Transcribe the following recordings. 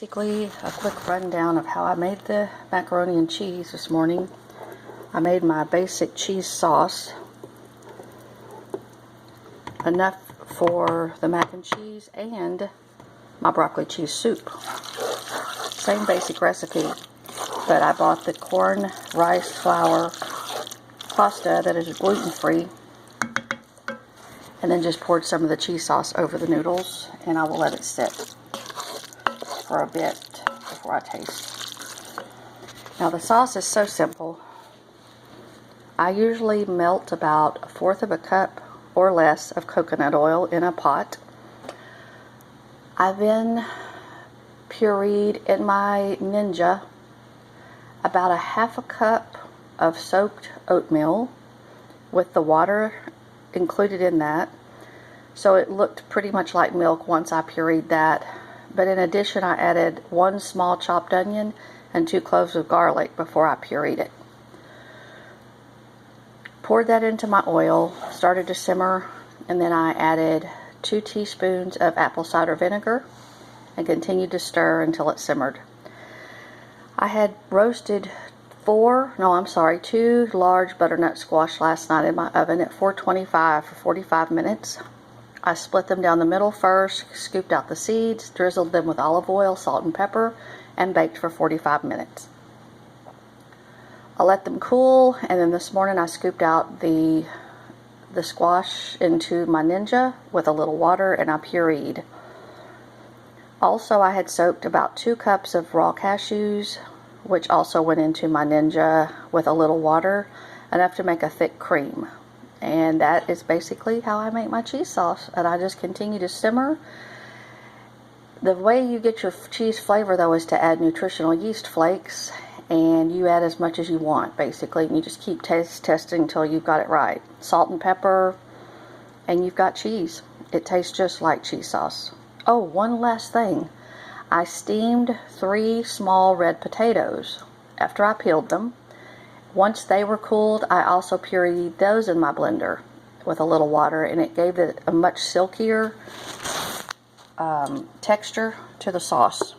Basically, a quick rundown of how I made the macaroni and cheese this morning. I made my basic cheese sauce, enough for the mac and cheese and my broccoli cheese soup. Same basic recipe, but I bought the corn, rice, flour pasta that is gluten-free, and then just poured some of the cheese sauce over the noodles, and I will let it sit for a bit before I taste. Now the sauce is so simple. I usually melt about 1/4 of a cup or less of coconut oil in a pot. I then pureed in my Ninja about 1/2 cup of soaked oatmeal with the water included in that. So it looked pretty much like milk once I pureed that. But in addition, I added 1 small chopped onion and 2 cloves of garlic before I pureed it. Poured that into my oil, started to simmer, and then I added 2 teaspoons of apple cider vinegar and continued to stir until it simmered. I had roasted 2 large butternut squash last night in my oven at 425 for 45 minutes. I split them down the middle first, scooped out the seeds, drizzled them with olive oil, salt, and pepper, and baked for 45 minutes. I let them cool, and then this morning I scooped out the squash into my Ninja with a little water, and I pureed. Also, I had soaked about 2 cups of raw cashews, which also went into my Ninja with a little water, enough to make a thick cream. And that is basically how I make my cheese sauce, and I just continue to simmer. The way you get your cheese flavor, though, is to add nutritional yeast flakes, and you add as much as you want, basically, and you just keep testing until you've got it right. Salt and pepper, and you've got cheese. It tastes just like cheese sauce. Oh, one last thing. I steamed 3 small red potatoes after I peeled them. Once they were cooled, I also pureed those in my blender with a little water, and it gave it a much silkier texture to the sauce.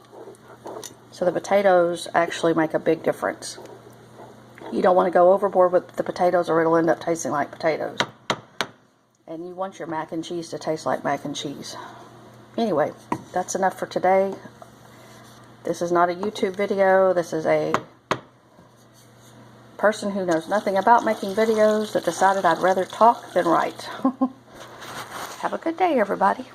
So the potatoes actually make a big difference. You don't want to go overboard with the potatoes, or it'll end up tasting like potatoes. And you want your mac and cheese to taste like mac and cheese. Anyway, that's enough for today. This is not a YouTube video. This is a person who knows nothing about making videos that decided I'd rather talk than write. Have a good day, everybody.